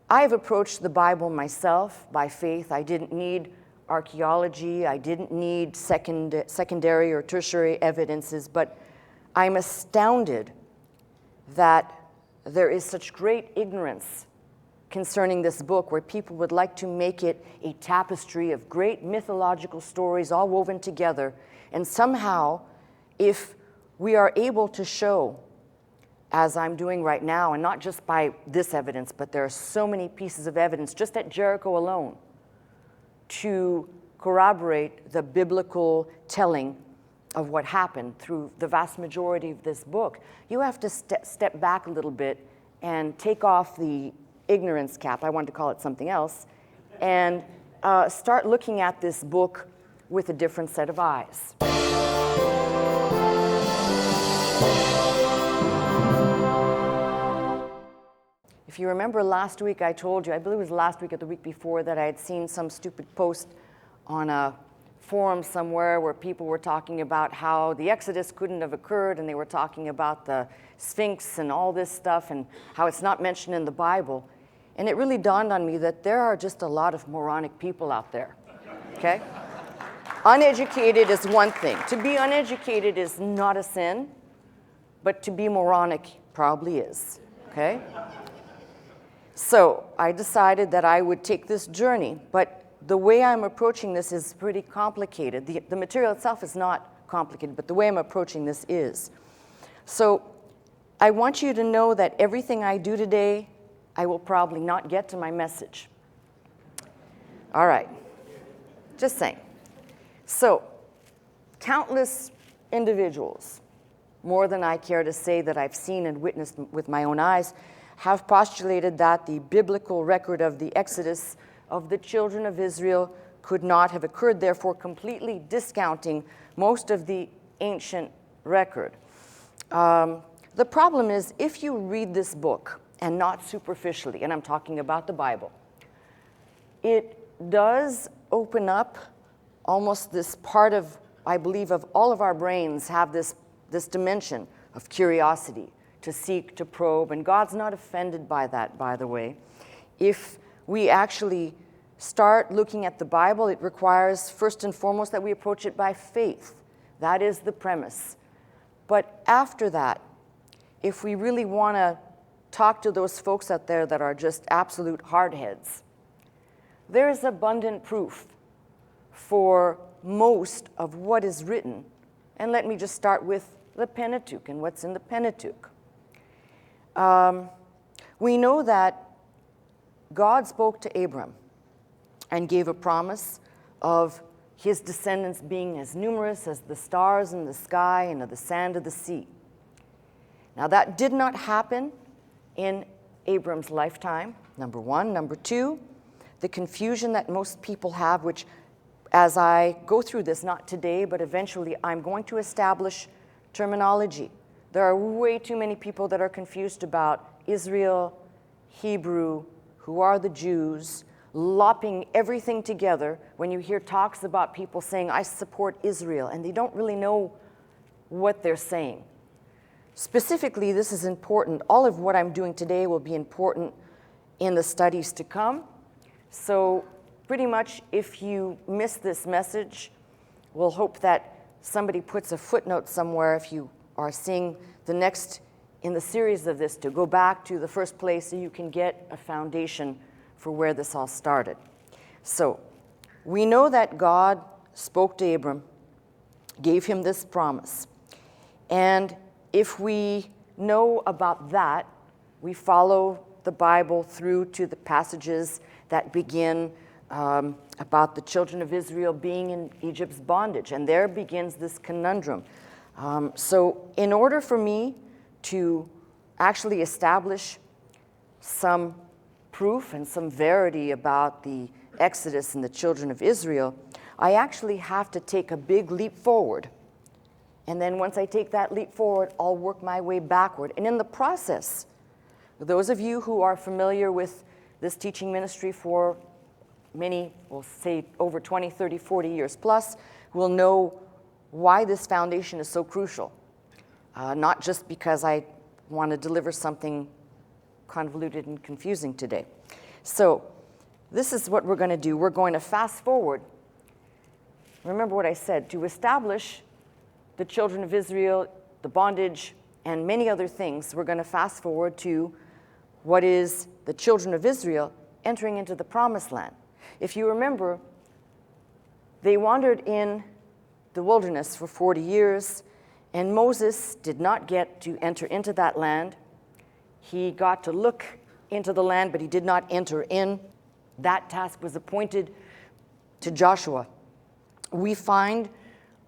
I've approached the Bible myself by faith. I didn't need archaeology. I didn't need secondary or tertiary evidences, but I'm astounded that there is such great ignorance concerning this book, where people would like to make it a tapestry of great mythological stories all woven together. And somehow, if we are able to show, as I'm doing right now, and not just by this evidence, but there are so many pieces of evidence just at Jericho alone to corroborate the biblical telling of what happened through the vast majority of this book, you have to step back a little bit and take off the ignorance cap, I wanted to call it something else, and start looking at this book with a different set of eyes. If you remember last week, I told you, I believe it was last week or the week before, that I had seen some stupid post on a forum somewhere where people were talking about how the Exodus couldn't have occurred, and they were talking about the Sphinx and all this stuff and how it's not mentioned in the Bible. And it really dawned on me that there are just a lot of moronic people out there, okay? Uneducated is one thing. To be uneducated is not a sin, but to be moronic probably is, okay? So I decided that I would take this journey, but the way I'm approaching this is pretty complicated. The material itself is not complicated, but the way I'm approaching this is. So I want you to know that everything I do today, I will probably not get to my message. All right, just saying. So, countless individuals, more than I care to say that I've seen and witnessed with my own eyes, have postulated that the biblical record of the Exodus of the children of Israel could not have occurred, therefore completely discounting most of the ancient record. The problem is, if you read this book, and not superficially, and I'm talking about the Bible, it does open up almost this part of, I believe, of all of our brains have this dimension of curiosity, to seek, to probe, and God's not offended by that, by the way. If we actually start looking at the Bible, it requires first and foremost that we approach it by faith. That is the premise. But after that, if we really want to talk to those folks out there that are just absolute hardheads, there is abundant proof for most of what is written. And let me just start with the Pentateuch and what's in the Pentateuch. We know that God spoke to Abram and gave a promise of his descendants being as numerous as the stars in the sky and of the sand of the sea. Now, that did not happen in Abram's lifetime, number one. Number two, the confusion that most people have, which as I go through this, not today, but eventually, I'm going to establish terminology. There are way too many people that are confused about Israel, Hebrew, who are the Jews, lopping everything together when you hear talks about people saying, I support Israel, and they don't really know what they're saying. Specifically, this is important. All of what I'm doing today will be important in the studies to come. So pretty much if you miss this message, we'll hope that somebody puts a footnote somewhere if you are seeing the next in the series of this, to go back to the first place so you can get a foundation for where this all started. So we know that God spoke to Abram, gave him this promise. And if we know about that, we follow the Bible through to the passages that begin about the children of Israel being in Egypt's bondage. And there begins this conundrum. So in order for me to actually establish some proof and some verity about the Exodus and the children of Israel, I actually have to take a big leap forward. And then once I take that leap forward, I'll work my way backward. And in the process, those of you who are familiar with this teaching ministry for many, we'll say over 20, 30, 40 years plus, will know why this foundation is so crucial. Not just because I want to deliver something convoluted and confusing today. So this is what we're going to do. We're going to fast forward. Remember what I said, to establish the children of Israel, the bondage, and many other things. We're going to fast forward to what is the children of Israel entering into the promised land. If you remember, they wandered in the wilderness for 40 years, and Moses did not get to enter into that land. He got to look into the land, but he did not enter in. That task was appointed to Joshua. We find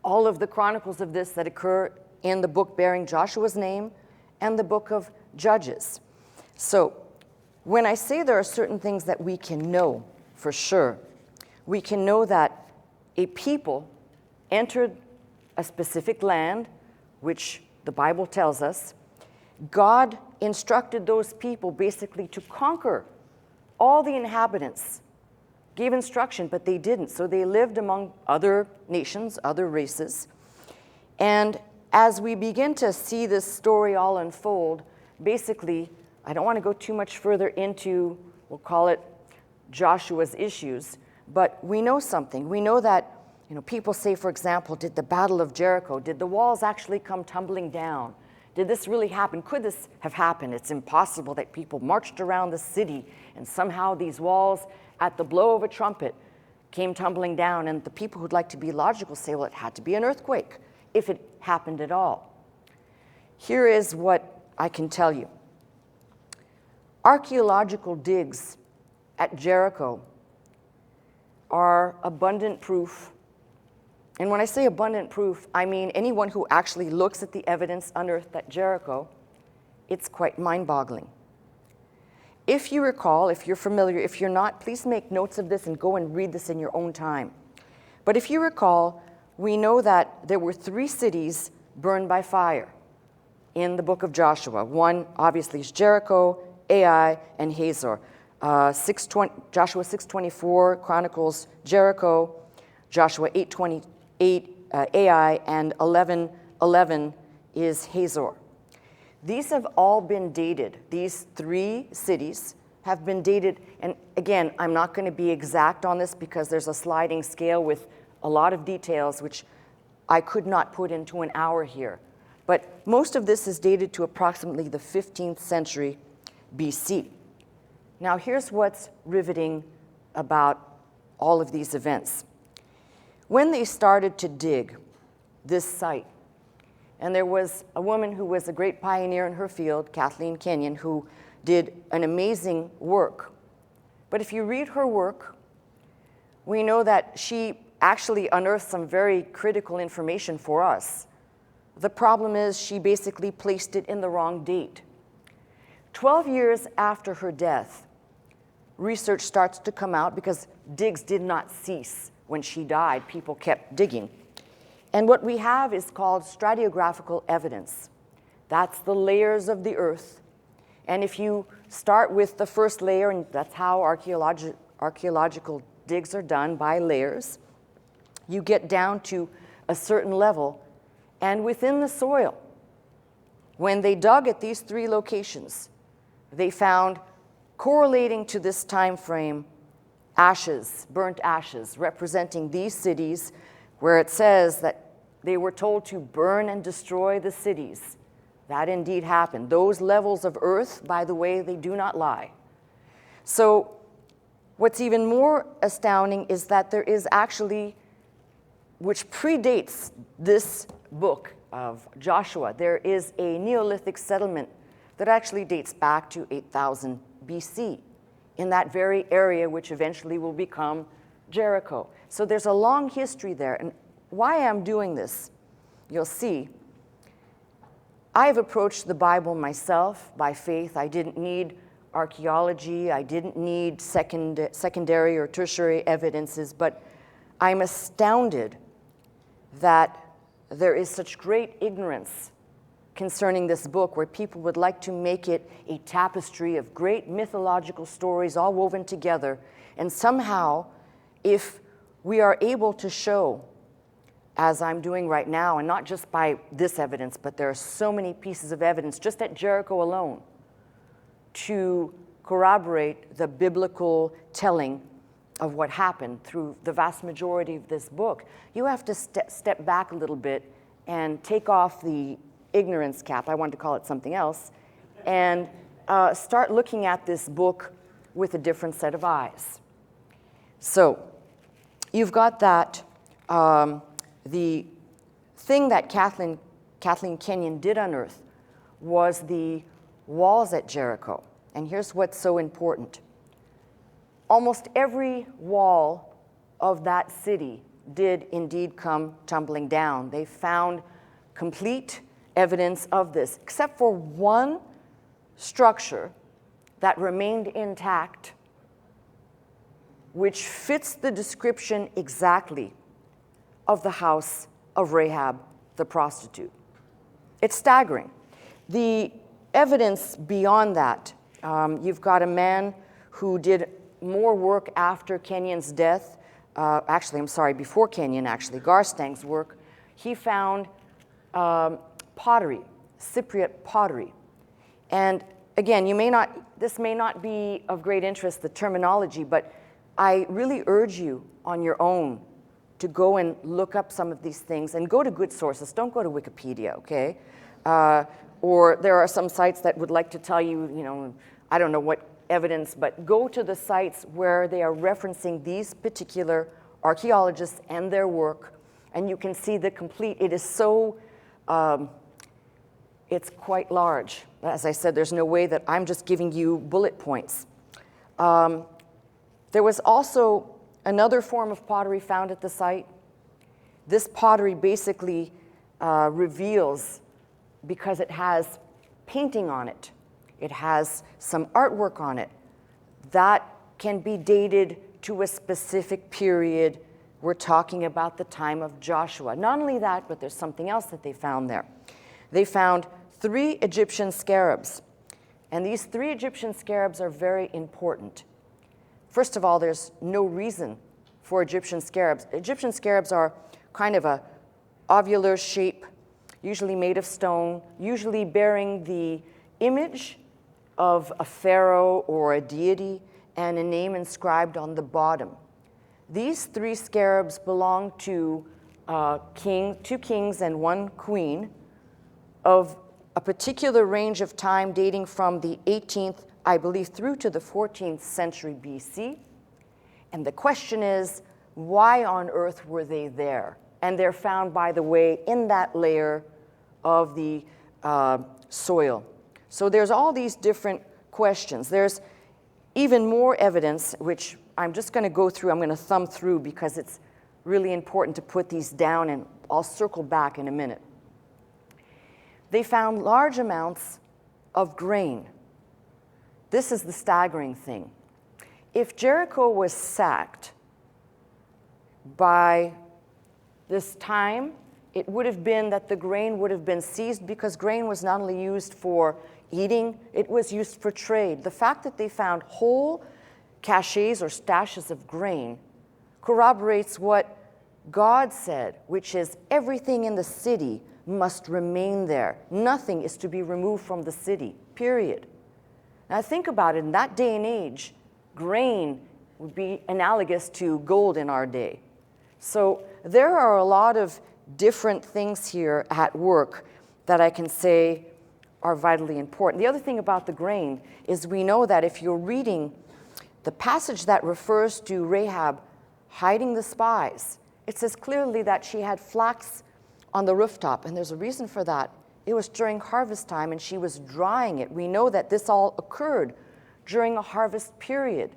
all of the chronicles of this that occur in the book bearing Joshua's name and the book of Judges. So when I say there are certain things that we can know for sure, we can know that a people entered a specific land, which the Bible tells us. God instructed those people basically to conquer all the inhabitants, gave instruction, but they didn't. So they lived among other nations, other races. And as we begin to see this story all unfold, basically, I don't want to go too much further into, we'll call it Joshua's issues, but we know something. We know that, people say, for example, did the Battle of Jericho, did the walls actually come tumbling down? Did this really happen? Could this have happened? It's impossible that people marched around the city and somehow these walls, at the blow of a trumpet, came tumbling down. And the people who'd like to be logical say, well, it had to be an earthquake, if it happened at all. Here is what I can tell you. Archaeological digs at Jericho are abundant proof. And when I say abundant proof, I mean anyone who actually looks at the evidence unearthed at Jericho, it's quite mind-boggling. If you recall, if you're familiar, if you're not, please make notes of this and go and read this in your own time. But if you recall, we know that there were 3 cities burned by fire in the book of Joshua. One, obviously, is Jericho, Ai, and Hazor. Joshua 6:24 chronicles Jericho, Joshua 8:28 Ai, and 11:11 is Hazor. These have all been dated. These 3 cities have been dated. And again, I'm not going to be exact on this because there's a sliding scale with a lot of details which I could not put into an hour here. But most of this is dated to approximately the 15th century BC. Now here's what's riveting about all of these events. When they started to dig this site, and there was a woman who was a great pioneer in her field, Kathleen Kenyon, who did an amazing work. But if you read her work, we know that she actually unearthed some very critical information for us. The problem is she basically placed it in the wrong date. 12 years after her death, research starts to come out because digs did not cease when she died. People kept digging. And what we have is called stratiographical evidence. That's the layers of the earth. And if you start with the first layer, and that's how archaeological digs are done, by layers, you get down to a certain level. And within the soil, when they dug at these 3 locations, they found, correlating to this time frame, ashes, burnt ashes, representing these cities, where it says that they were told to burn and destroy the cities. That indeed happened. Those levels of earth, by the way, they do not lie. So what's even more astounding is that there is actually, which predates this book of Joshua, there is a Neolithic settlement that actually dates back to 8000 BC in that very area which eventually will become Jericho. So there's a long history there. And why I'm doing this, you'll see, I've approached the Bible myself by faith. I didn't need archaeology. I didn't need secondary or tertiary evidences, but I'm astounded that there is such great ignorance concerning this book, where people would like to make it a tapestry of great mythological stories all woven together. And somehow, if we are able to show, as I'm doing right now, and not just by this evidence, but there are so many pieces of evidence just at Jericho alone, to corroborate the biblical telling of what happened through the vast majority of this book. You have to step back a little bit and take off the ignorance cap, I wanted to call it something else, and start looking at this book with a different set of eyes. So you've got that, the thing that Kathleen Kenyon did unearth was the walls at Jericho. And here's what's so important. Almost every wall of that city did indeed come tumbling down. They found complete evidence of this, except for one structure that remained intact, which fits the description exactly of the house of Rahab the prostitute. It's staggering. The evidence beyond that, you've got a man who did more work after Kenyon's death, before Kenyon, Garstang's work. He found pottery, Cypriot pottery. And again, this may not be of great interest, the terminology, but I really urge you on your own to go and look up some of these things and go to good sources. Don't go to Wikipedia, okay? Or there are some sites that would like to tell you, I don't know what evidence, but go to the sites where they are referencing these particular archaeologists and their work, and you can see the complete, it is so, it's quite large. As I said, there's no way that I'm just giving you bullet points. There was also another form of pottery found at the site. This pottery basically reveals, because it has painting on it, it has some artwork on it, that can be dated to a specific period. We're talking about the time of Joshua. Not only that, but there's something else that they found there. They found 3 Egyptian scarabs, and these 3 Egyptian scarabs are very important. First of all, there's no reason for Egyptian scarabs. Egyptian scarabs are kind of a ovular shape, usually made of stone, usually bearing the image of a pharaoh or a deity and a name inscribed on the bottom. These 3 scarabs belong to 2 kings and 1 queen of a particular range of time dating from the 18th, I believe, through to the 14th century BC. And the question is, why on earth were they there? And they're found, by the way, in that layer of the soil. So there's all these different questions. There's even more evidence, which I'm just going to go through. I'm going to thumb through because it's really important to put these down, and I'll circle back in a minute. They found large amounts of grain. This is the staggering thing. If Jericho was sacked by this time, it would have been that the grain would have been seized, because grain was not only used for eating, it was used for trade. The fact that they found whole caches or stashes of grain corroborates what God said, which is everything in the city must remain there. Nothing is to be removed from the city, period. Now think about it, in that day and age, grain would be analogous to gold in our day. So there are a lot of different things here at work that I can say are vitally important. The other thing about the grain is we know that if you're reading the passage that refers to Rahab hiding the spies, it says clearly that she had flax on the rooftop, and there's a reason for that. It was during harvest time, and she was drying it. We know that this all occurred during a harvest period.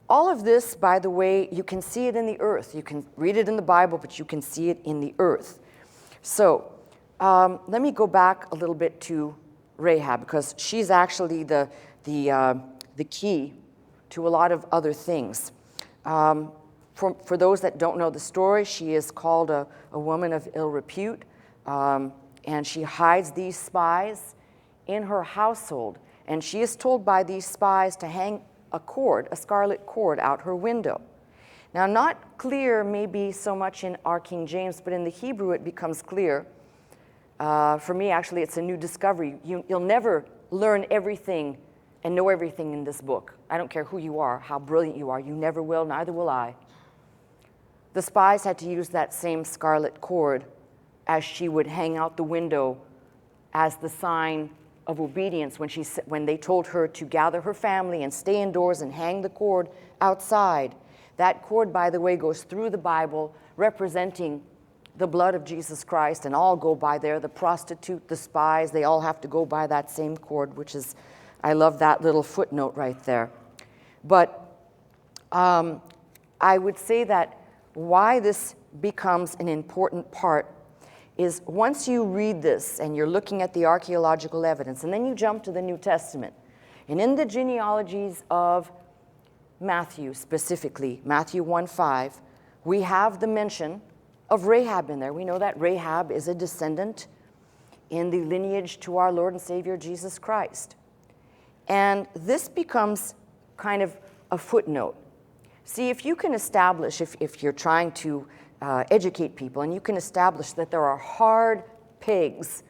All of this, by the way, you can see it in the earth. You can read it in the Bible, but you can see it in the earth. So let me go back a little bit to Rahab, because she's actually the key to a lot of other things. For those that don't know the story, she is called a woman of ill repute, and she hides these spies in her household. And she is told by these spies to hang a cord, a scarlet cord, out her window. Now, not clear maybe so much in our King James, but in the Hebrew it becomes clear. For me, actually, it's a new discovery. You'll never learn everything and know everything in this book. I don't care who you are, how brilliant you are. You never will, neither will I. The spies had to use that same scarlet cord as she would hang out the window as the sign of obedience when they told her to gather her family and stay indoors and hang the cord outside. That cord, by the way, goes through the Bible representing the blood of Jesus Christ, and all go by there. The prostitute, the spies, they all have to go by that same cord, which is, I love that little footnote right there. But I would say that why this becomes an important part is once you read this and you're looking at the archaeological evidence, and then you jump to the New Testament, and in the genealogies of Matthew specifically, Matthew 1:5, we have the mention of Rahab in there. We know that Rahab is a descendant in the lineage to our Lord and Savior Jesus Christ. And this becomes kind of a footnote. See, if you can establish, if you're trying to educate people, and you can establish that there are hard pigs,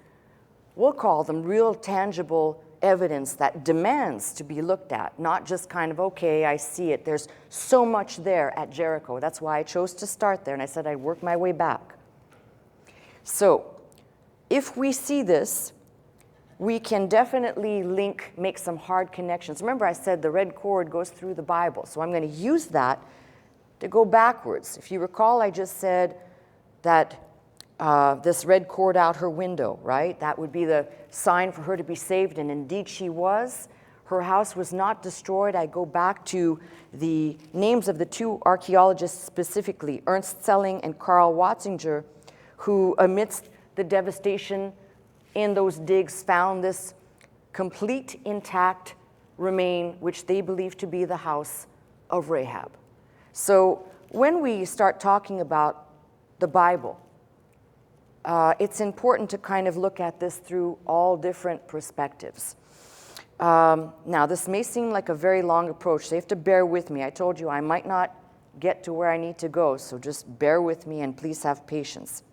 we'll call them real tangible evidence that demands to be looked at, not just kind of, okay, I see it. There's so much there at Jericho. That's why I chose to start there, and I said I'd work my way back. So if we see this, we can definitely make some hard connections. Remember I said the red cord goes through the Bible, so I'm going to use that to go backwards. If you recall, I just said that this red cord out her window, right? That would be the sign for her to be saved, and indeed she was. Her house was not destroyed. I go back to the names of the two archaeologists specifically, Ernst Selling and Karl Watzinger, who amidst the devastation in those digs found this complete intact remain, which they believe to be the house of Rahab. So when we start talking about the Bible, it's important to kind of look at this through all different perspectives. Now, this may seem like a very long approach, so you have to bear with me. I told you I might not get to where I need to go, so just bear with me and please have patience.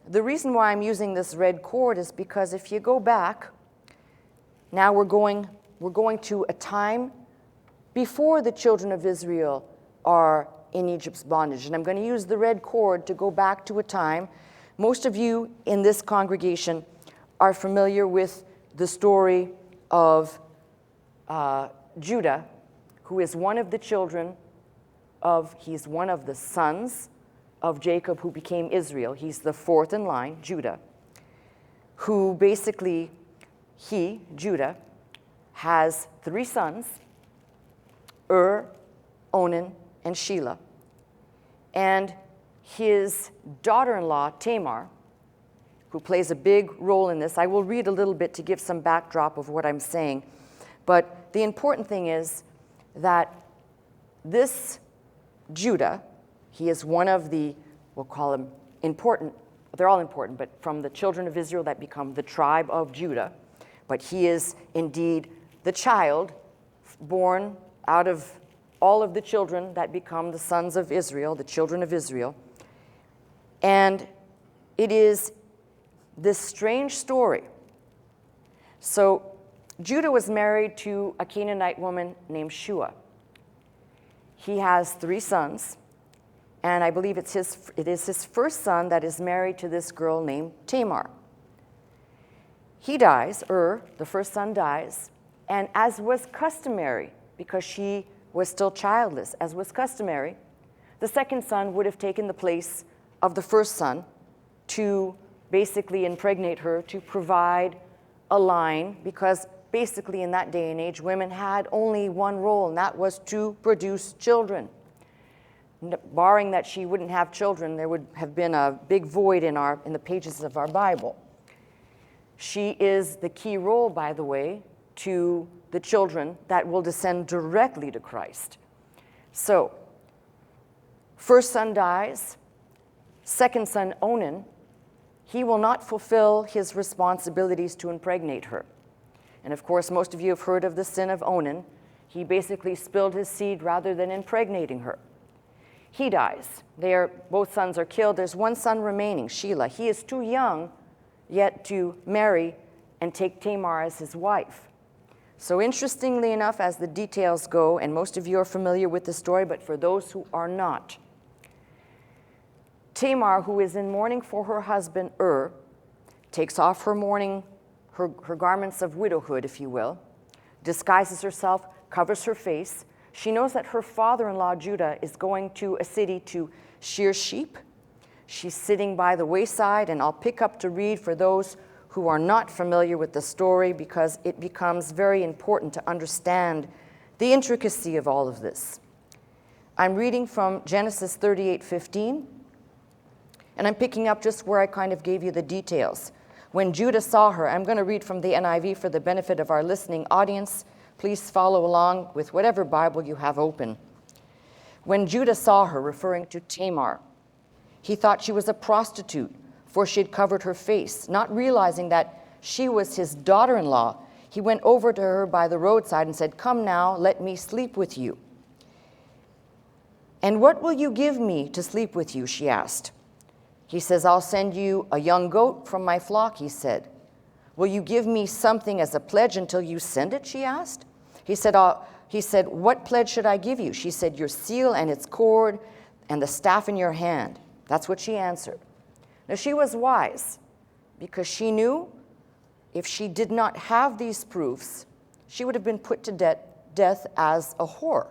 The reason why I'm using this red cord is because if you go back, now we're going to a time before the children of Israel are in Egypt's bondage. And I'm going to use the red cord to go back to a time. Most of you in this congregation are familiar with the story of Judah, who is one of the children he's one of the sons of Jacob who became Israel. He's the fourth in line, Judah, who basically, Judah, has three sons, Onan, and Shelah. And his daughter-in-law, Tamar, who plays a big role in this. I will read a little bit to give some backdrop of what I'm saying. But the important thing is that this Judah, he is one of the, we'll call him important, they're all important, but from the children of Israel that become the tribe of Judah. But he is indeed the child born out of all of the children that become the sons of Israel, the children of Israel. And it is this strange story. So Judah was married to a Canaanite woman named Shua. He has three sons, and I believe it is his first son that is married to this girl named Tamar. He dies, the first son dies, and as was customary, because she was still childless, as was customary, the second son would have taken the place of the first son to basically impregnate her, to provide a line, because basically in that day and age, women had only one role, and that was to produce children. Barring that she wouldn't have children, there would have been a big void in the pages of our Bible. She is the key role, by the way, to the children that will descend directly to Christ. So, first son dies, second son Onan, he will not fulfill his responsibilities to impregnate her. And of course, most of you have heard of the sin of Onan. He basically spilled his seed rather than impregnating her. He dies. Both sons are killed. There's one son remaining, Shelah. He is too young yet to marry and take Tamar as his wife. So interestingly enough, as the details go, and most of you are familiar with the story, but for those who are not, Tamar, who is in mourning for her husband takes off her mourning, her garments of widowhood, if you will, disguises herself, covers her face. She knows that her father-in-law, Judah, is going to a city to shear sheep. She's sitting by the wayside, and I'll pick up to read for those who are not familiar with the story because it becomes very important to understand the intricacy of all of this. I'm reading from Genesis 38:15, and I'm picking up just where I kind of gave you the details. When Judah saw her, I'm going to read from the NIV for the benefit of our listening audience. Please follow along with whatever Bible you have open. When Judah saw her, referring to Tamar, he thought she was a prostitute, for she had covered her face. Not realizing that she was his daughter-in-law, he went over to her by the roadside and said, "Come now, let me sleep with you." "And what will you give me to sleep with you?" she asked. He says, "I'll send you a young goat from my flock," he said. "Will you give me something as a pledge until you send it?" she asked. He said, "What pledge should I give you?" She said, "Your seal and its cord and the staff in your hand." That's what she answered. Now she was wise because she knew if she did not have these proofs, she would have been put to death as a whore.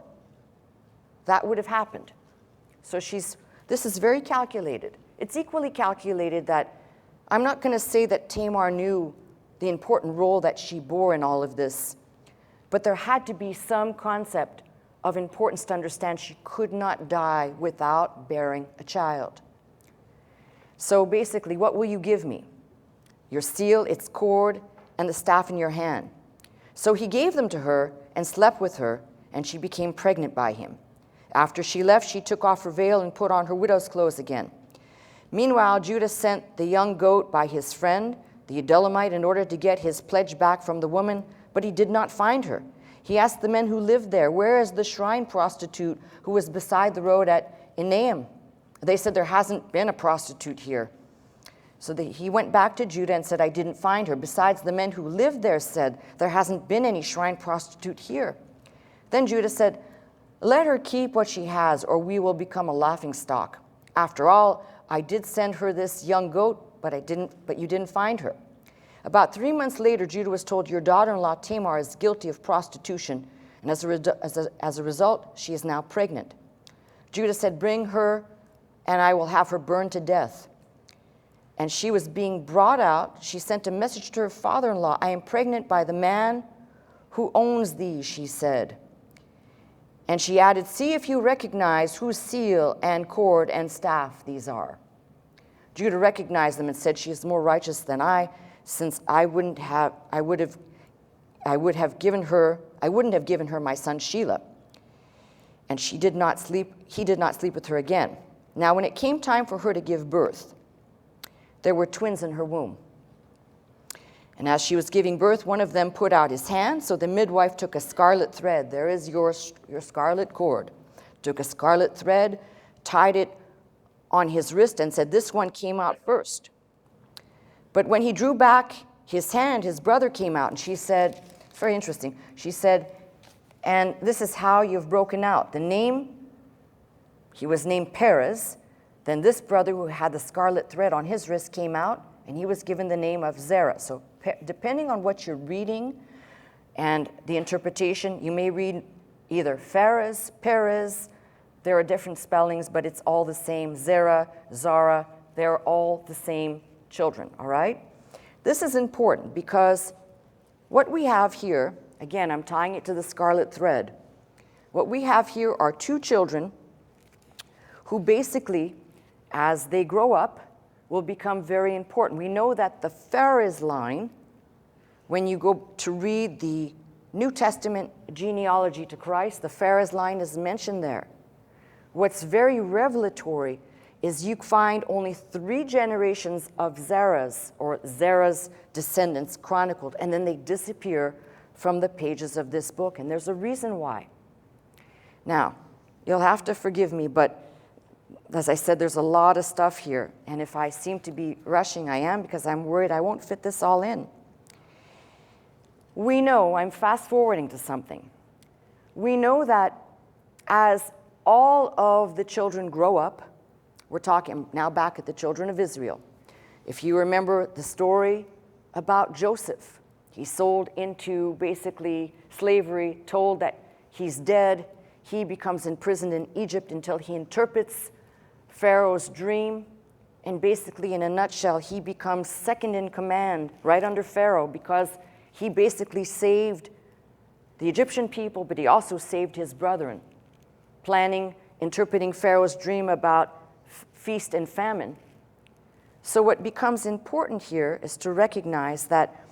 That would have happened. So this is very calculated. It's equally calculated that I'm not going to say that Tamar knew the important role that she bore in all of this, but there had to be some concept of importance to understand she could not die without bearing a child. So basically, what will you give me? Your seal, its cord, and the staff in your hand. So he gave them to her and slept with her, and she became pregnant by him. After she left, she took off her veil and put on her widow's clothes again. Meanwhile, Judah sent the young goat by his friend, the Edolamite, in order to get his pledge back from the woman, but he did not find her. He asked the men who lived there, "Where is the shrine prostitute who was beside the road at Enaim?" They said, "There hasn't been a prostitute here." So he went back to Judah and said, "I didn't find her." Besides, the men who lived there said, "There hasn't been any shrine prostitute here." Then Judah said, "Let her keep what she has, or we will become a laughingstock. After all, I did send her this young goat, but you didn't find her." About 3 months later, Judah was told, "Your daughter-in-law Tamar is guilty of prostitution, and as a result, she is now pregnant." Judah said, "Bring her, and I will have her burned to death." And she was being brought out. She sent a message to her father-in-law, "I am pregnant by the man who owns thee," she said. And she added, "See if you recognize whose seal and cord and staff these are." Judah recognized them and said, "She is more righteous than I, since I wouldn't have given her my son Shelah." And he did not sleep with her again. Now when it came time for her to give birth, there were twins in her womb. And as she was giving birth, one of them put out his hand, so the midwife took a scarlet thread. There is your scarlet cord. Took a scarlet thread, tied it on his wrist, and said, "This one came out first." But when he drew back his hand, his brother came out, and she said, very interesting, she said, "And this is how you've broken out." The name, he was named Perez. Then this brother who had the scarlet thread on his wrist came out, and he was given the name of Zarah. So depending on what you're reading and the interpretation, you may read either Perez. There are different spellings, but it's all the same. Zarah, they're all the same children, all right? This is important because what we have here, again, I'm tying it to the scarlet thread. What we have here are two children who basically, as they grow up, will become very important. We know that the Phares line, when you go to read the New Testament genealogy to Christ, the Phares line is mentioned there. What's very revelatory is you find only 3 generations of Zarah's descendants chronicled, and then they disappear from the pages of this book, and there's a reason why. Now, you'll have to forgive me, but as I said, there's a lot of stuff here, and if I seem to be rushing, I am, because I'm worried I won't fit this all in. We know, I'm fast forwarding to something. We know that as all of the children grow up, we're talking now back at the children of Israel. If you remember the story about Joseph, he's sold into basically slavery, told that he's dead. He becomes imprisoned in Egypt until he interprets Pharaoh's dream. And basically, in a nutshell, he becomes second in command right under Pharaoh because he basically saved the Egyptian people, but he also saved his brethren, interpreting Pharaoh's dream about feast and famine. So what becomes important here is to recognize that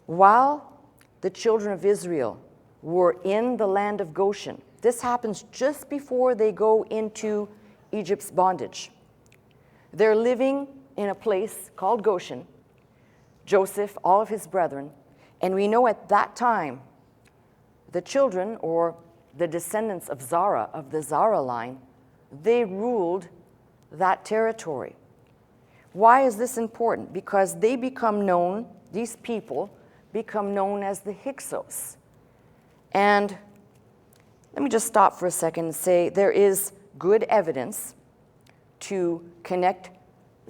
while the children of Israel were in the land of Goshen, this happens just before they go into Egypt's bondage. They're living in a place called Goshen, Joseph, all of his brethren, and we know at that time the children, or the descendants of Zarah, of the Zarah line, they ruled that territory. Why is this important? Because they become known, these people become known as the Hyksos. And let me just stop for a second and say there is good evidence to connect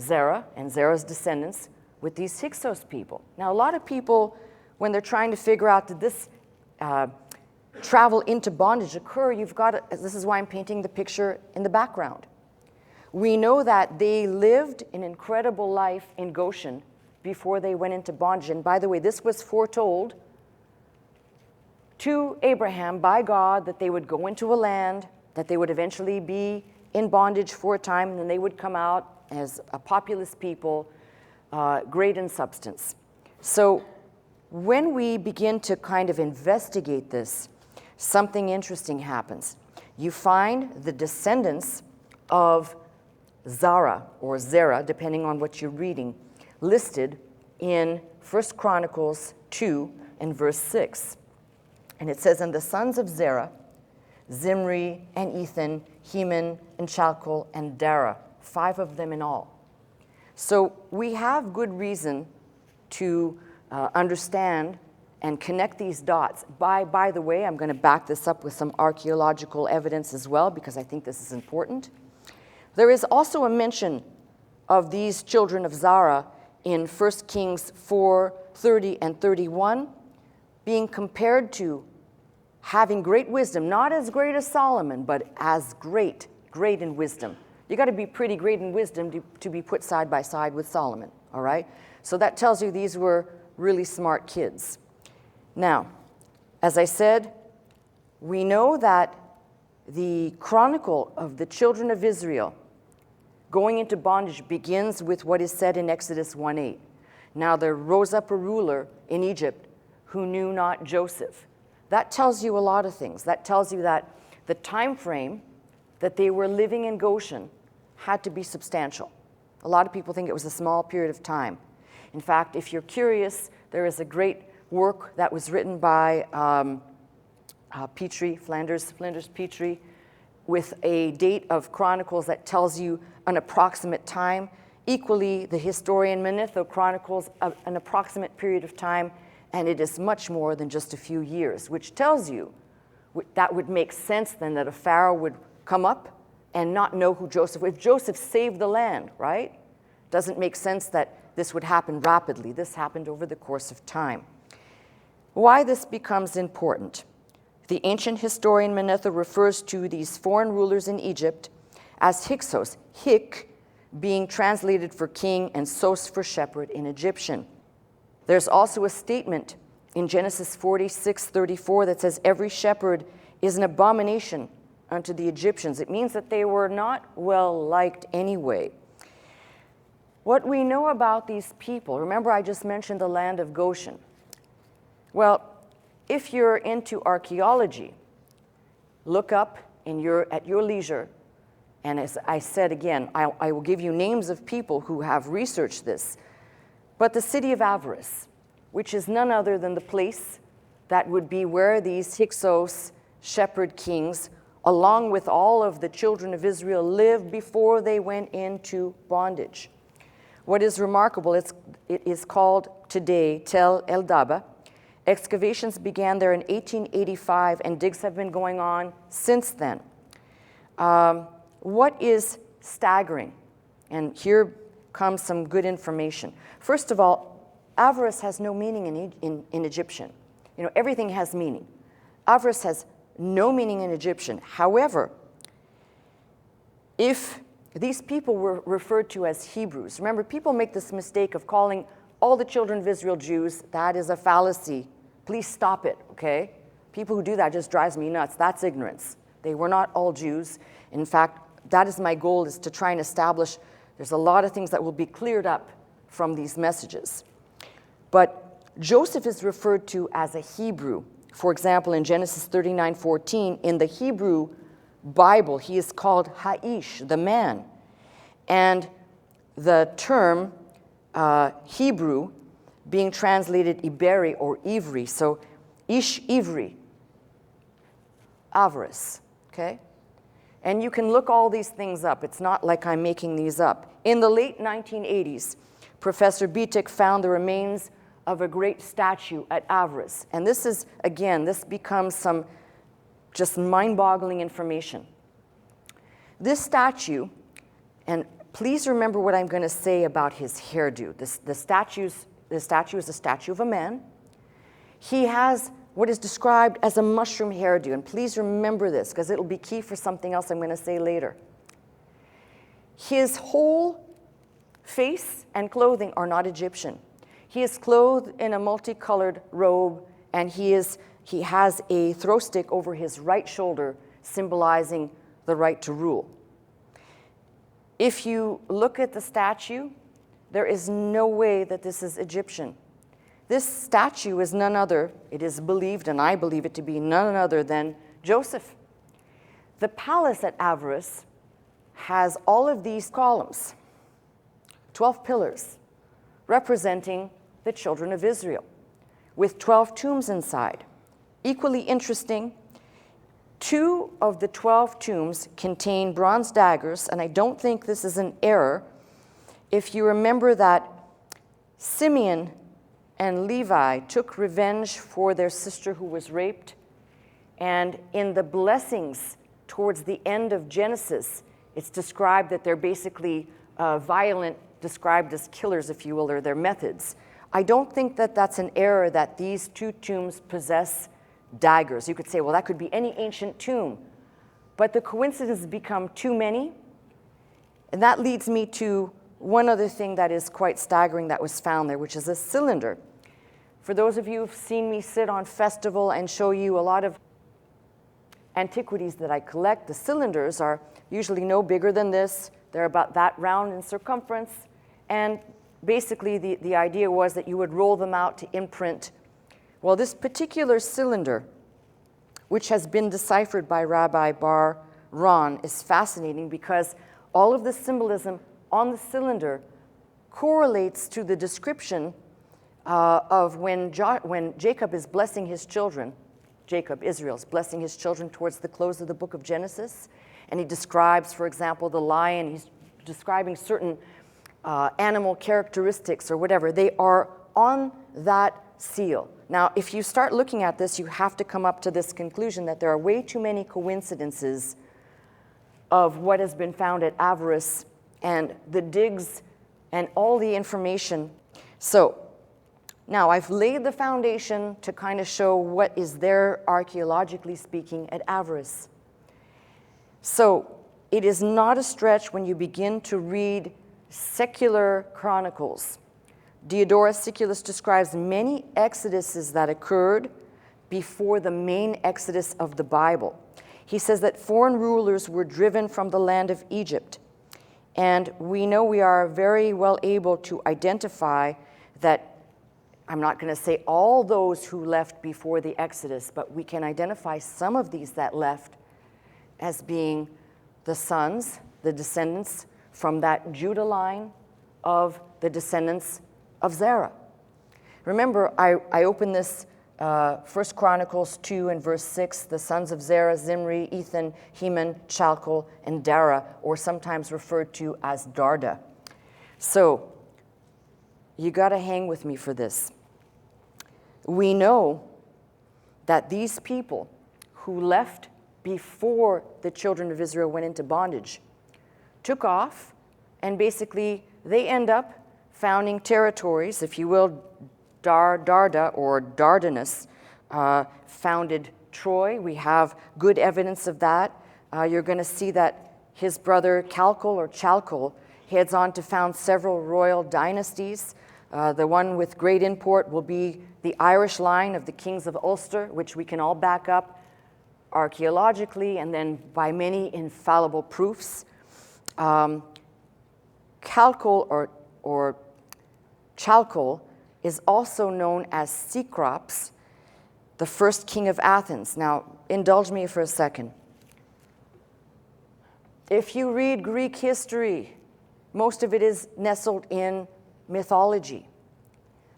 Zarah and Zarah's descendants with these Hyksos people. Now, a lot of people, when they're trying to figure out did this travel into bondage occur, this is why I'm painting the picture in the background. We know that they lived an incredible life in Goshen before they went into bondage. And by the way, this was foretold to Abraham by God that they would go into a land, that they would eventually be in bondage for a time, and then they would come out as a populous people, great in substance. So when we begin to kind of investigate this, something interesting happens. You find the descendants of Zarah, or Zarah, depending on what you're reading, listed in 1 Chronicles 2 and verse 6. And it says, "And the sons of Zarah, Zimri and Ethan, Heman and Chalcol and Dara, 5 of them in all." So we have good reason to understand and connect these dots. By the way, I'm going to back this up with some archaeological evidence as well, because I think this is important. There is also a mention of these children of Zarah in 1 Kings 4:30 and 31, being compared to having great wisdom, not as great as Solomon, but as great in wisdom. You got to be pretty great in wisdom to be put side by side with Solomon, all right? So that tells you these were really smart kids. Now, as I said, we know that the chronicle of the children of Israel going into bondage begins with what is said in Exodus 1:8. "Now there rose up a ruler in Egypt who knew not Joseph." That tells you a lot of things. That tells you that the time frame that they were living in Goshen had to be substantial. A lot of people think it was a small period of time. In fact, if you're curious, there is a great work that was written by Petrie, Flanders Petrie, with a date of chronicles that tells you an approximate time. Equally, the historian Manetho chronicles an approximate period of time, and it is much more than just a few years, which tells you that would make sense then that a pharaoh would come up and not know who Joseph was. If Joseph saved the land, right? Doesn't make sense that this would happen rapidly. This happened over the course of time. Why this becomes important. The ancient historian Manetho refers to these foreign rulers in Egypt as Hyksos, Hik being translated for king and Sos for shepherd in Egyptian. There's also a statement in Genesis 46:34 that says, "Every shepherd is an abomination unto the Egyptians." It means that they were not well liked anyway. What we know about these people, remember I just mentioned the land of Goshen. Well, if you're into archaeology, look up at your leisure, and as I said again, I will give you names of people who have researched this, but the city of Avarice, which is none other than the place that would be where these Hyksos shepherd kings, along with all of the children of Israel, lived before they went into bondage. What is remarkable, it is called today Tel El Daba, Excavations began there in 1885, and digs have been going on since then. What is staggering? And here comes some good information. First of all, Avarice has no meaning in Egyptian. You know, everything has meaning. Avarice has no meaning in Egyptian. However, if these people were referred to as Hebrews, remember, people make this mistake of calling all the children of Israel Jews. That is a fallacy. Please stop it, okay? People who do that just drives me nuts. That's ignorance. They were not all Jews. In fact, that is my goal, is to try and establish there's a lot of things that will be cleared up from these messages. But Joseph is referred to as a Hebrew. For example, in Genesis 39:14, in the Hebrew Bible, he is called Haish, the man. And the term Hebrew being translated Iberi or Ivri, so Ish Ivri, Avarice, okay? And you can look all these things up. It's not like I'm making these up. In the late 1980s, Professor Bitek found the remains of a great statue at Avarice. And this is, again, this becomes some just mind-boggling information. This statue, and please remember what I'm going to say about his hairdo. The statue is a statue of a man. He has what is described as a mushroom hairdo. And please remember this, because it'll be key for something else I'm going to say later. His whole face and clothing are not Egyptian. He is clothed in a multicolored robe, and he has a throw stick over his right shoulder, symbolizing the right to rule. If you look at the statue, there is no way that this is Egyptian. This statue is none other, it is believed, and I believe it to be none other than Joseph. The palace at Avarice has all of these columns, 12 pillars, representing the children of Israel, with 12 tombs inside. Equally interesting, 2 of the 12 tombs contain bronze daggers, and I don't think this is an error if you remember that Simeon and Levi took revenge for their sister who was raped, and in the blessings towards the end of Genesis, it's described that they're basically violent, described as killers, if you will, or their methods. I don't think that that's an error that these 2 tombs possess daggers. You could say, well, that could be any ancient tomb. But the coincidences become too many. And that leads me to one other thing that is quite staggering that was found there, which is a cylinder. For those of you who've seen me sit on festival and show you a lot of antiquities that I collect, the cylinders are usually no bigger than this. They're about that round in circumference. And basically, the idea was that you would roll them out to imprint. Well, this particular cylinder, which has been deciphered by Rabbi Bar Ron, is fascinating because all of the symbolism on the cylinder correlates to the description of when Jacob is blessing his children. Jacob, Israel's blessing his children towards the close of the book of Genesis. And he describes, for example, the lion. He's describing certain animal characteristics or whatever. They are on that seal. Now, if you start looking at this, you have to come up to this conclusion that there are way too many coincidences of what has been found at Avarice and the digs and all the information. So now I've laid the foundation to kind of show what is there archaeologically speaking at Avarice. So it is not a stretch when you begin to read secular chronicles. Diodorus Siculus describes many exoduses that occurred before the main exodus of the Bible. He says that foreign rulers were driven from the land of Egypt. And we know we are very well able to identify that, I'm not going to say all those who left before the Exodus, but we can identify some of these that left as being the sons, the descendants from that Judah line of the descendants of Zarah. Remember, I opened this 1 Chronicles 2 and verse 6, the sons of Zarah, Zimri, Ethan, Heman, Chalcol, and Dara, or sometimes referred to as Darda. So you got to hang with me for this. we know that these people who left before the children of Israel went into bondage took off, and basically they end up founding territories, if you will. Darda or Dardanus founded Troy. We have good evidence of that. You're going to see that his brother Chalcol heads on to found several royal dynasties. The one with great import will be the Irish line of the kings of Ulster, which we can all back up archaeologically and then by many infallible proofs. Chalcol or Chalcol is also known as Cecrops, the first king of Athens. Now, indulge me for a second. If you read Greek history, most of it is nestled in mythology.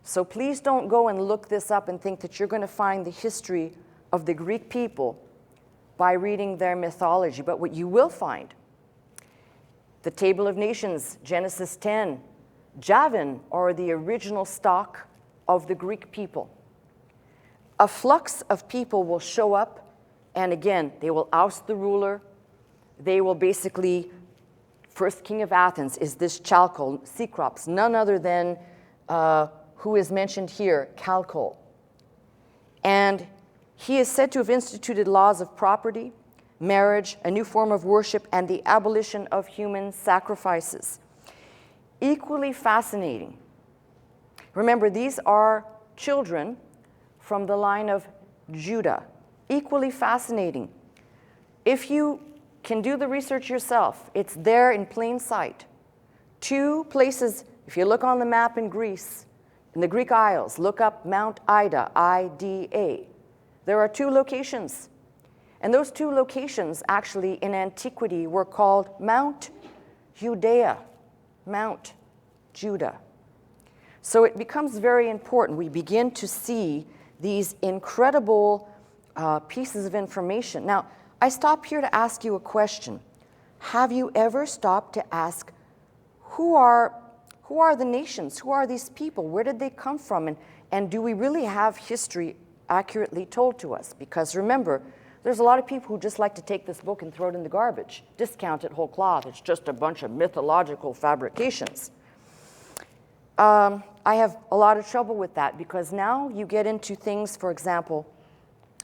So please don't go and look this up and think that you're going to find the history of the Greek people by reading their mythology. But what you will find, the Table of Nations, Genesis 10, Javan are the original stock of the Greek people. A flux of people will show up, and again, they will oust the ruler. They will basically, first king of Athens is this Chalcol, Cecrops, none other than who is mentioned here, Chalcol. And he is said to have instituted laws of property, marriage, a new form of worship, and the abolition of human sacrifices. Equally fascinating. Remember, these are children from the line of Judah. Equally fascinating. If you can do the research yourself, it's there in plain sight. Two places, if you look on the map in Greece, in the Greek Isles, look up Mount Ida, I-D-A. There are two locations. And those two locations actually in antiquity were called Mount Judea, Mount Judah. So it becomes very important. We begin to see these incredible pieces of information. Now, I stop here to ask you a question. Have you ever stopped to ask, who are the nations? Who are these people? Where did they come from? And do we really have history accurately told to us? Because remember, there's a lot of people who just like to take this book and throw it in the garbage, discount it whole cloth. It's just a bunch of mythological fabrications. I have a lot of trouble with that because now you get into things, for example,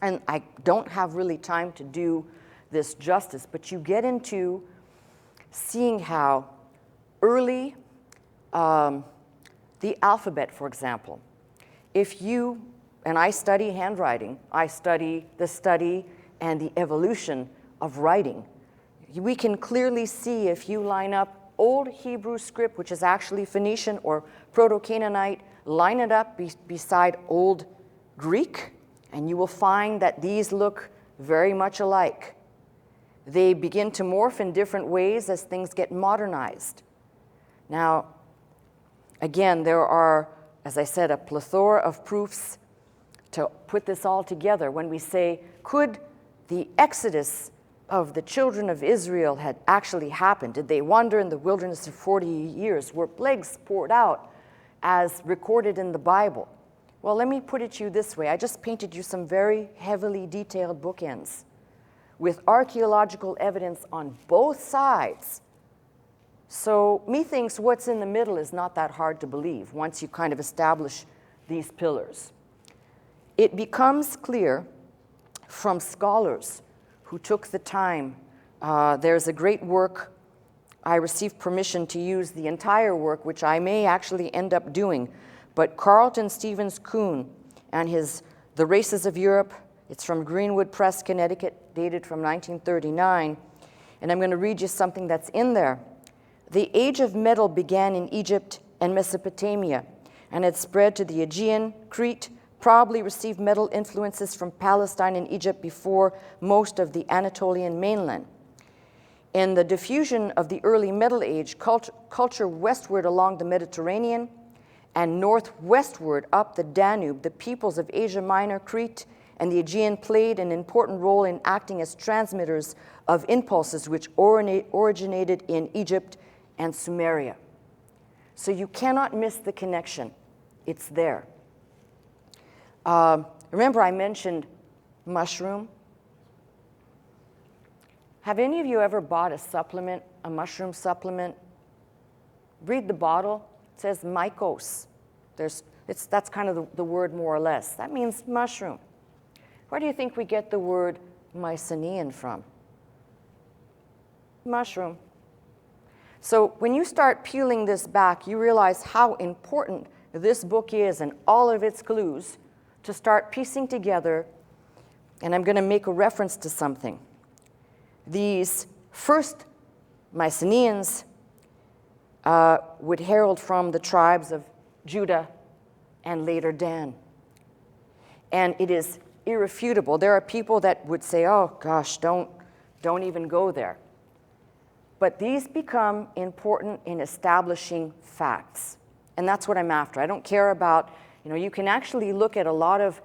and I don't have really time to do this justice, but you get into seeing how early the alphabet, for example, if you, and I study handwriting, I study the study and the evolution of writing. We can clearly see if you line up Old Hebrew script, which is actually Phoenician or Proto-Canaanite, line it up beside Old Greek, and you will find that these look very much alike. They begin to morph in different ways as things get modernized. Now, again, there are, as I said, a plethora of proofs to put this all together when we say, could the exodus of the children of Israel had actually happened? Did they wander in the wilderness for 40 years? Were plagues poured out as recorded in the Bible? Well, let me put it to you this way. I just painted you some very heavily detailed bookends with archaeological evidence on both sides. So methinks what's in the middle is not that hard to believe once you kind of establish these pillars. It becomes clear from scholars who took the time. There's a great work. I received permission to use the entire work, which I may actually end up doing. But Carlton Stevens Kuhn and his The Races of Europe, it's from Greenwood Press, Connecticut, dated from 1939. And I'm going to read you something that's in there. The age of metal began in Egypt and Mesopotamia, and it spread to the Aegean, Crete, probably received metal influences from Palestine and Egypt before most of the Anatolian mainland. In the diffusion of the early Middle Age, culture westward along the Mediterranean and northwestward up the Danube, the peoples of Asia Minor, Crete, and the Aegean played an important role in acting as transmitters of impulses which originated in Egypt and Sumeria. So you cannot miss the connection. It's there. Remember I mentioned mushroom? Have any of you ever bought a supplement, a mushroom supplement? Read the bottle. It says mycos. That's kind of the word more or less. That means mushroom. Where do you think we get the word Mycenaean from? Mushroom. So when you start peeling this back, you realize how important this book is and all of its clues to start piecing together, and I'm going to make a reference to something. These first Mycenaeans would herald from the tribes of Judah and later Dan. And it is irrefutable. There are people that would say, oh gosh, don't even go there. But these become important in establishing facts. And that's what I'm after. I don't care about, you can actually look at a lot of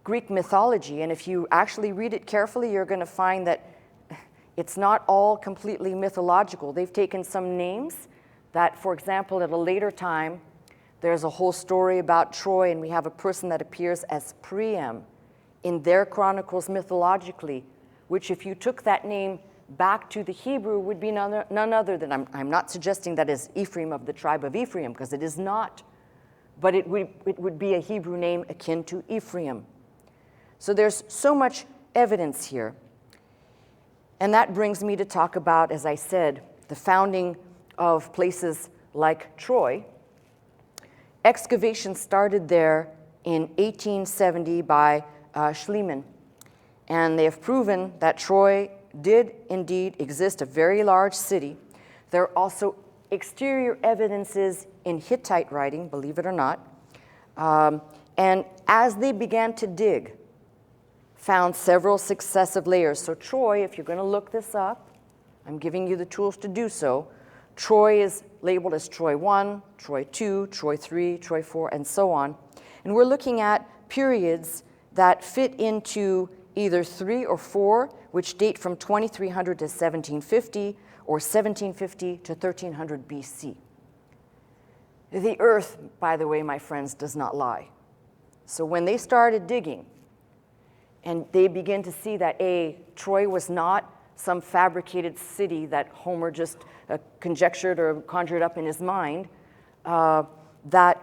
Greek mythology, and if you actually read it carefully, you're going to find that it's not all completely mythological. They've taken some names that, for example, at a later time, there's a whole story about Troy, and we have a person that appears as Priam in their chronicles mythologically, which if you took that name back to the Hebrew would be none other than, I'm not suggesting that is Ephraim of the tribe of Ephraim, because it is not, but it would be a Hebrew name akin to Ephraim. So there's so much evidence here. And that brings me to talk about, as I said, the founding of places like Troy. Excavation started there in 1870 by Schliemann, and they have proven that Troy did indeed exist, a very large city. There are also exterior evidences in Hittite writing, believe it or not. And as they began to dig, found several successive layers. So Troy, if you're going to look this up, I'm giving you the tools to do so. Troy is labeled as Troy 1, Troy 2, Troy 3, Troy 4, and so on. And we're looking at periods that fit into either 3 or 4, which date from 2300 to 1750, or 1750 to 1300 BC. The earth, by the way, my friends, does not lie. So when they started digging, and they begin to see that Troy was not some fabricated city that Homer just conjectured or conjured up in his mind, that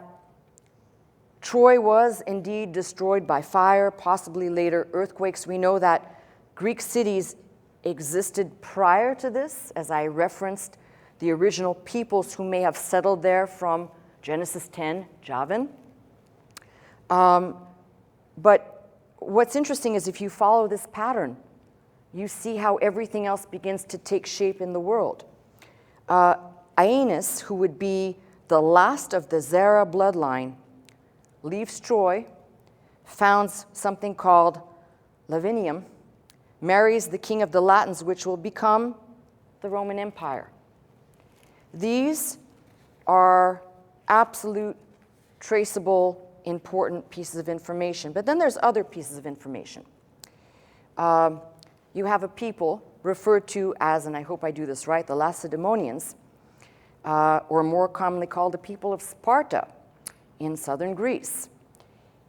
Troy was indeed destroyed by fire, possibly later earthquakes. We know that Greek cities existed prior to this, as I referenced the original peoples who may have settled there from Genesis 10, Javan. But what's interesting is if you follow this pattern, you see how everything else begins to take shape in the world. Aeneas, who would be the last of the Zarah bloodline, leaves Troy, founds something called Lavinium, marries the king of the Latins, which will become the Roman Empire. These are absolute, traceable, important pieces of information. But then there's other pieces of information. You have a people referred to as, and I hope I do this right, the Lacedaemonians, or more commonly called the people of Sparta in southern Greece.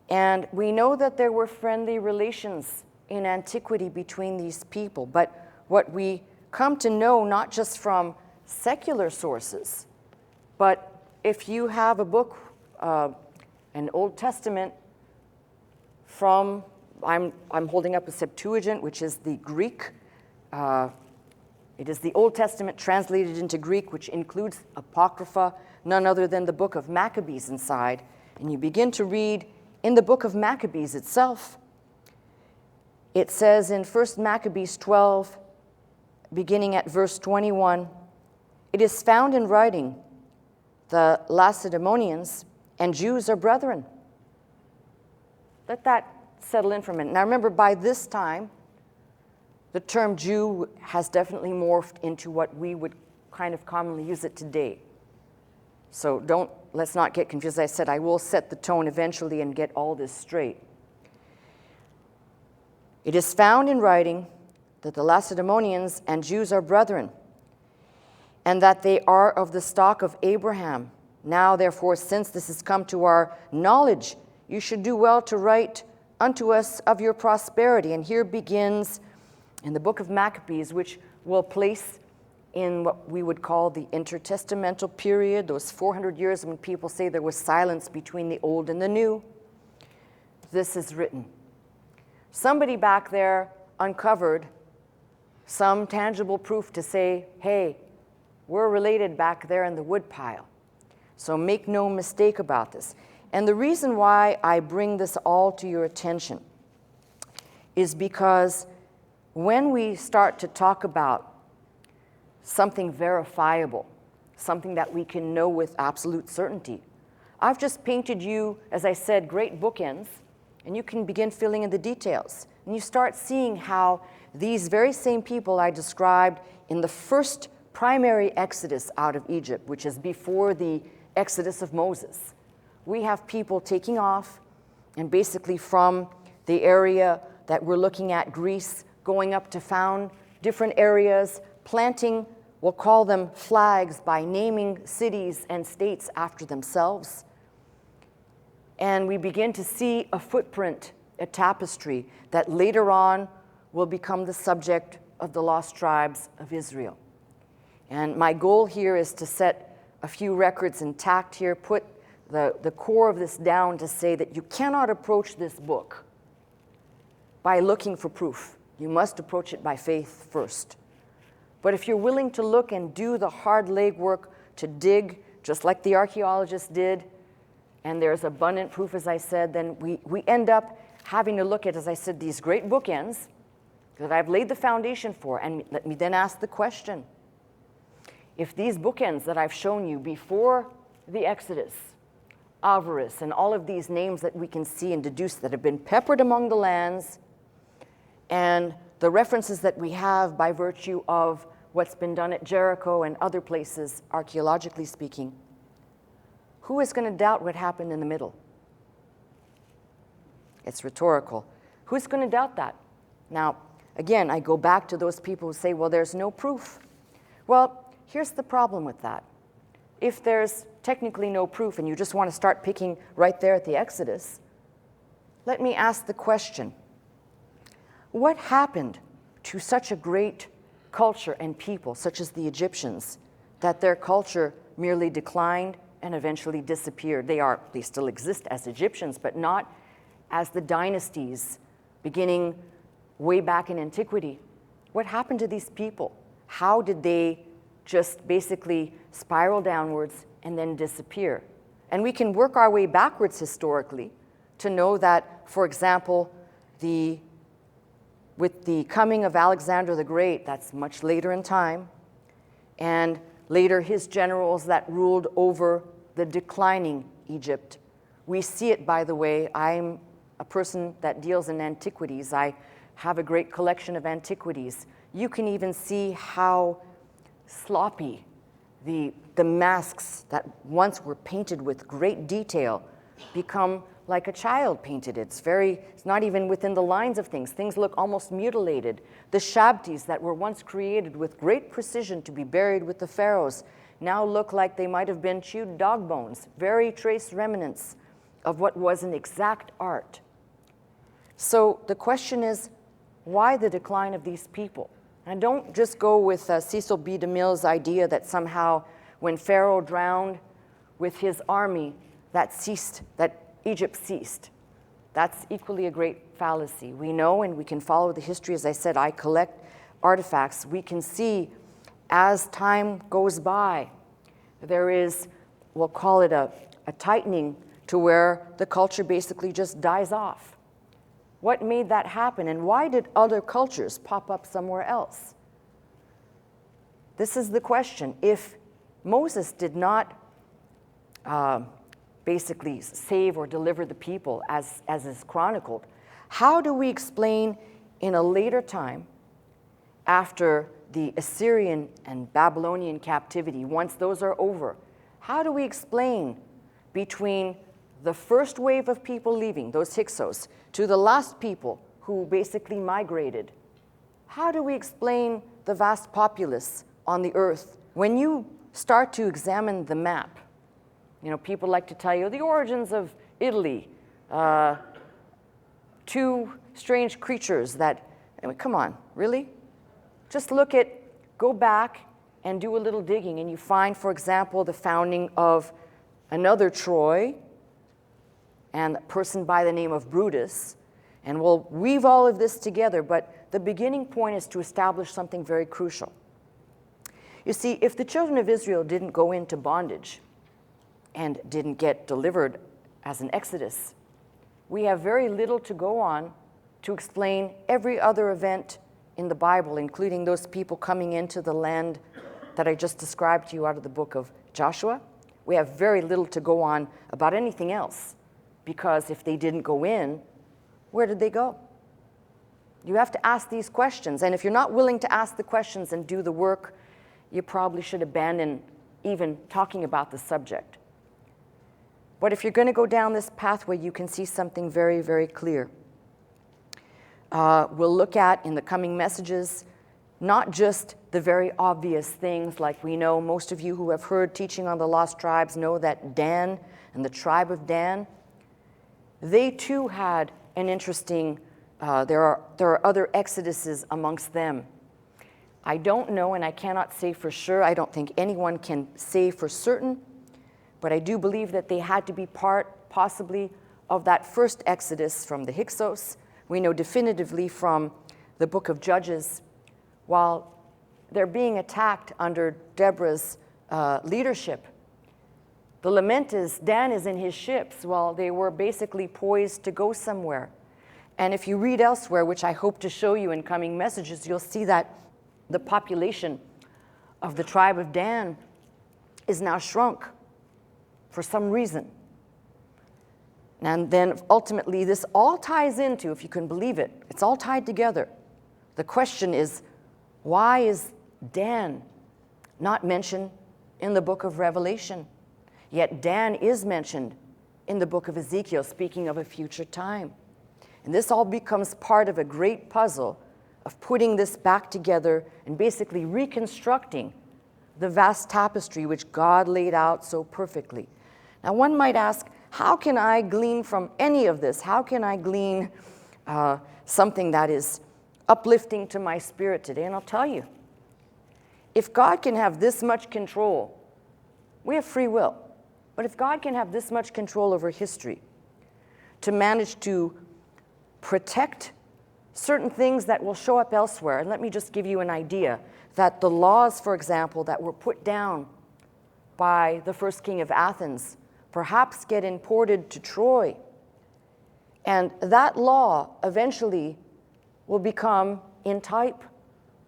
And we know that there were friendly relations in antiquity between these people. But what we come to know, not just from secular sources, but if you have a book, an Old Testament from, I'm holding up a Septuagint, which is the Greek. It is the Old Testament translated into Greek, which includes Apocrypha, none other than the book of Maccabees inside. And you begin to read in the book of Maccabees itself. It says in 1 Maccabees 12, beginning at verse 21, it is found in writing, the Lacedaemonians and Jews are brethren. Let that settle in for a minute. Now remember, by this time, the term Jew has definitely morphed into what we would kind of commonly use it today. So let's not get confused. As I said, I will set the tone eventually and get all this straight. It is found in writing that the Lacedaemonians and Jews are brethren, and that they are of the stock of Abraham. Now, therefore, since this has come to our knowledge, you should do well to write unto us of your prosperity. And here begins in the book of Maccabees, which we'll place in what we would call the intertestamental period, those 400 years when people say there was silence between the old and the new. This is written. Somebody back there uncovered some tangible proof to say, hey, we're related back there in the woodpile. So make no mistake about this. And the reason why I bring this all to your attention is because when we start to talk about something verifiable, something that we can know with absolute certainty, I've just painted you, as I said, great bookends, and you can begin filling in the details. And you start seeing how these very same people I described in the first primary exodus out of Egypt, which is before the exodus of Moses, we have people taking off and basically from the area that we're looking at, Greece, going up to found different areas, planting, we'll call them flags by naming cities and states after themselves. And we begin to see a footprint, a tapestry that later on will become the subject of the lost tribes of Israel. And my goal here is to set a few records intact here, put the core of this down to say that you cannot approach this book by looking for proof. You must approach it by faith first. But if you're willing to look and do the hard legwork to dig, just like the archaeologists did, and there's abundant proof, as I said, then we end up having to look at, as I said, these great bookends that I've laid the foundation for. And let me then ask the question. If these bookends that I've shown you before the Exodus, Avarice, and all of these names that we can see and deduce that have been peppered among the lands, and the references that we have by virtue of what's been done at Jericho and other places, archaeologically speaking, who is going to doubt what happened in the middle? It's rhetorical. Who's going to doubt that? Now, again, I go back to those people who say, well, there's no proof. Well, here's the problem with that. If there's technically no proof and you just want to start picking right there at the Exodus, let me ask the question. What happened to such a great culture and people, such as the Egyptians, that their culture merely declined and eventually disappeared? They still exist as Egyptians, but not as the dynasties beginning way back in antiquity. What happened to these people? How did they just basically spiral downwards and then disappear? And we can work our way backwards historically to know that, for example, with the coming of Alexander the Great, that's much later in time, and later his generals that ruled over the declining Egypt. We see it, by the way. I'm a person that deals in antiquities. I have a great collection of antiquities. You can even see how sloppy the masks that once were painted with great detail become like a child painted it. It's not even within the lines of things. Things look almost mutilated. The shabtis that were once created with great precision to be buried with the pharaohs now look like they might have been chewed dog bones, very trace remnants of what was an exact art. So the question is, why the decline of these people? And don't just go with Cecil B. DeMille's idea that somehow when Pharaoh drowned with his army, that Egypt ceased. That's equally a great fallacy. We know, and we can follow the history. As I said, I collect artifacts. We can see as time goes by, there is, we'll call it a tightening to where the culture basically just dies off. What made that happen, and why did other cultures pop up somewhere else? This is the question. If Moses did not basically save or deliver the people as is chronicled, how do we explain in a later time, after the Assyrian and Babylonian captivity, once those are over, how do we explain between the first wave of people leaving, those Hyksos, to the last people who basically migrated? How do we explain the vast populace on the earth? When you start to examine the map, people like to tell you the origins of Italy, two strange creatures that, I mean, come on, really? Just go back and do a little digging, and you find, for example, the founding of another Troy and a person by the name of Brutus. And we'll weave all of this together, but the beginning point is to establish something very crucial. You see, if the children of Israel didn't go into bondage and didn't get delivered as an exodus, we have very little to go on to explain every other event in the Bible, including those people coming into the land that I just described to you out of the book of Joshua. We have very little to go on about anything else, because if they didn't go in, where did they go? You have to ask these questions, and if you're not willing to ask the questions and do the work, you probably should abandon even talking about the subject. But if you're going to go down this pathway, you can see something very, very clear. We'll look at, in the coming messages, not just the very obvious things like we know. Most of you who have heard teaching on the lost tribes know that Dan and the tribe of Dan, they too had an interesting, there are other exoduses amongst them. I don't know, and I cannot say for sure. I don't think anyone can say for certain, but I do believe that they had to be part, possibly, of that first exodus from the Hyksos. We know definitively from the book of Judges, while they're being attacked under Deborah's leadership. The lament is, Dan is in his ships while they were basically poised to go somewhere. And if you read elsewhere, which I hope to show you in coming messages, you'll see that the population of the tribe of Dan is now shrunk for some reason. And then ultimately this all ties into, if you can believe it, it's all tied together. The question is, why is Dan not mentioned in the book of Revelation? Yet Dan is mentioned in the book of Ezekiel, speaking of a future time. And this all becomes part of a great puzzle of putting this back together and basically reconstructing the vast tapestry which God laid out so perfectly. Now one might ask, how can I glean from any of this? How can I glean something that is uplifting to my spirit today? And I'll tell you, if God can have this much control, we have free will, but if God can have this much control over history to manage to protect certain things that will show up elsewhere, and let me just give you an idea, that the laws, for example, that were put down by the first king of Athens perhaps get imported to Troy, and that law eventually will become, in type,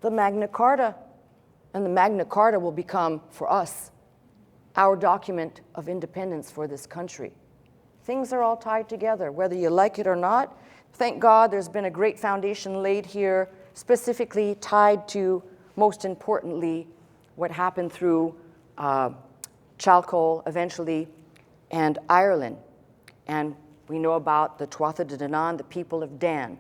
the Magna Carta, and the Magna Carta will become, for us, our document of independence for this country. Things are all tied together, whether you like it or not. Thank God there's been a great foundation laid here, specifically tied to, most importantly, what happened through Chalcol eventually, and Ireland. And we know about the Tuatha De Danann, the people of Dan.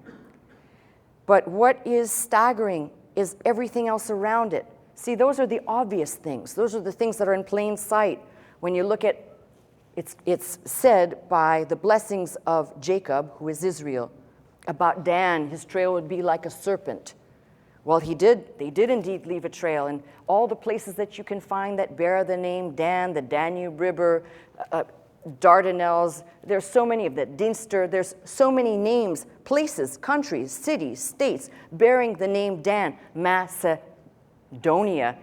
But what is staggering is everything else around it. See, those are the obvious things. Those are the things that are in plain sight. When you look at, it's said by the blessings of Jacob, who is Israel, about Dan, his trail would be like a serpent. Well, they did indeed leave a trail, and all the places that you can find that bear the name Dan, the Danube River, Dardanelles, there's so many of that, Dinster, there's so many names, places, countries, cities, states, bearing the name Dan. Macedonia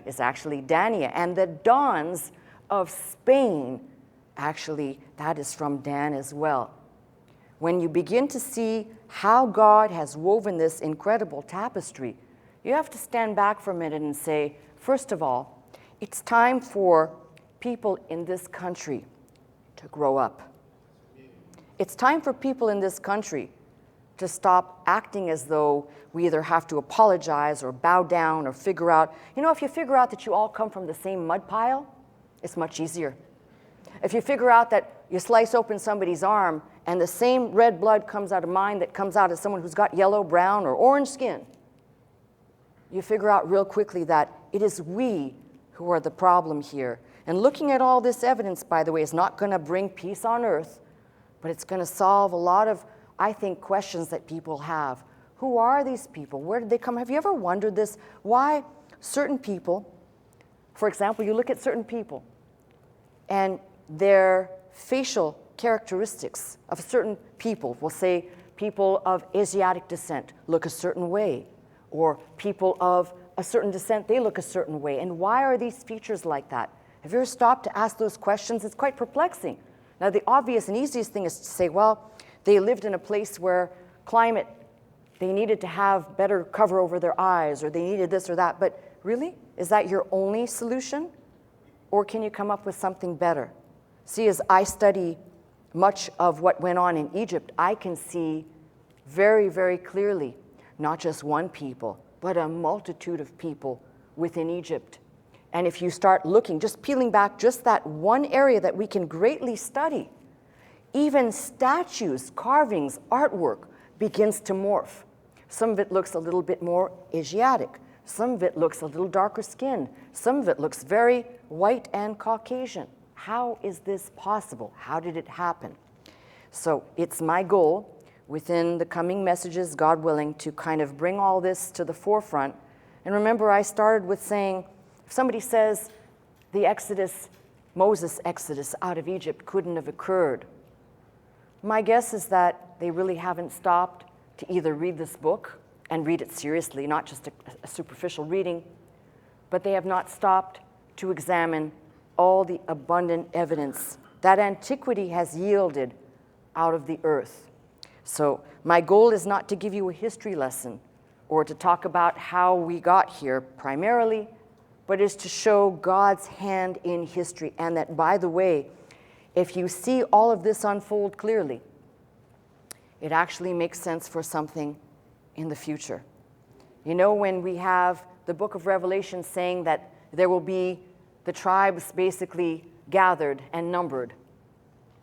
is actually Dania, and the Dons of Spain, actually, that is from Dan as well. When you begin to see how God has woven this incredible tapestry, you have to stand back for a minute and say, first of all, it's time for people in this country to grow up. It's time for people in this country to stop acting as though we either have to apologize or bow down or figure out, if you figure out that you all come from the same mud pile, it's much easier. If you figure out that you slice open somebody's arm and the same red blood comes out of mine that comes out of someone who's got yellow, brown, or orange skin, you figure out real quickly that it is we who are the problem here. And looking at all this evidence, by the way, is not going to bring peace on earth, but it's going to solve a lot of, I think, questions that people have. Who are these people? Where did they come? Have you ever wondered this? Why certain people, for example, you look at certain people and their facial characteristics of certain people, we'll say people of Asiatic descent look a certain way, or people of a certain descent, they look a certain way. And why are these features like that? Have you ever stopped to ask those questions? It's quite perplexing. Now, the obvious and easiest thing is to say, well, they lived in a place where climate, they needed to have better cover over their eyes, or they needed this or that. But really, is that your only solution? Or can you come up with something better? See, as I study much of what went on in Egypt, I can see very, very clearly, not just one people, but a multitude of people within Egypt. And if you start looking, just peeling back just that one area that we can greatly study, even statues, carvings, artwork begins to morph. Some of it looks a little bit more Asiatic. Some of it looks a little darker skinned. Some of it looks very white and Caucasian. How is this possible? How did it happen? So it's my goal within the coming messages, God willing, to kind of bring all this to the forefront. And remember, I started with saying, if somebody says the Exodus, Moses' Exodus out of Egypt couldn't have occurred, my guess is that they really haven't stopped to either read this book and read it seriously, not just a superficial reading, but they have not stopped to examine all the abundant evidence that antiquity has yielded out of the earth. So my goal is not to give you a history lesson or to talk about how we got here primarily, but is to show God's hand in history. And that, by the way, if you see all of this unfold clearly, it actually makes sense for something in the future. You know, when we have the book of Revelation saying that there will be the tribes basically gathered and numbered,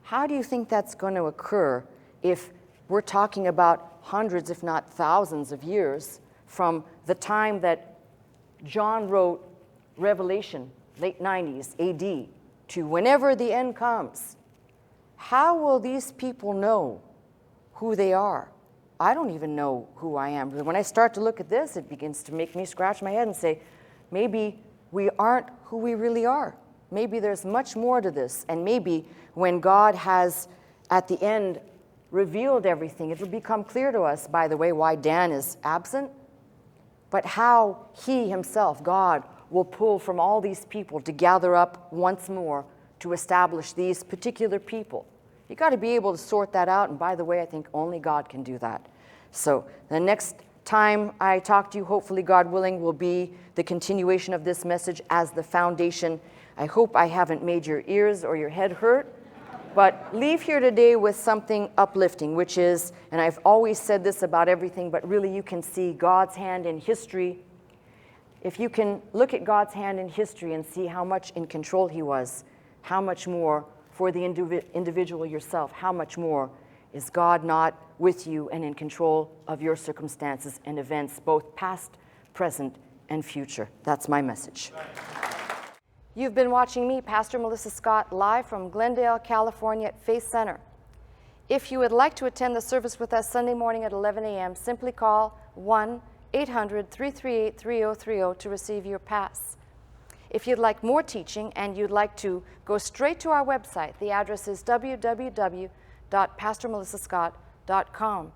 how do you think that's going to occur if we're talking about hundreds, if not thousands of years from the time that John wrote Revelation, late 90s AD, to whenever the end comes? How will these people know who they are? I don't even know who I am. When I start to look at this, it begins to make me scratch my head and say, maybe we aren't who we really are. Maybe there's much more to this. And maybe when God has, at the end, revealed everything, it will become clear to us, by the way, why Dan is absent, but how he himself, God, will pull from all these people to gather up once more to establish these particular people. You got to be able to sort that out. And by the way, I think only God can do that. So the next time I talk to you, hopefully God willing, will be the continuation of this message as the foundation. I hope I haven't made your ears or your head hurt, but leave here today with something uplifting, which is, and I've always said this about everything, but really you can see God's hand in history. If you can look at God's hand in history and see how much in control he was, how much more for the individual yourself, how much more is God not with you and in control of your circumstances and events, both past, present, and future. That's my message. You've been watching me, Pastor Melissa Scott, live from Glendale, California at Faith Center. If you would like to attend the service with us Sunday morning at 11 a.m., simply call 1-800-338-3030 to receive your pass. If you'd like more teaching and you'd like to go straight to our website, the address is www.pastormelissascott.com.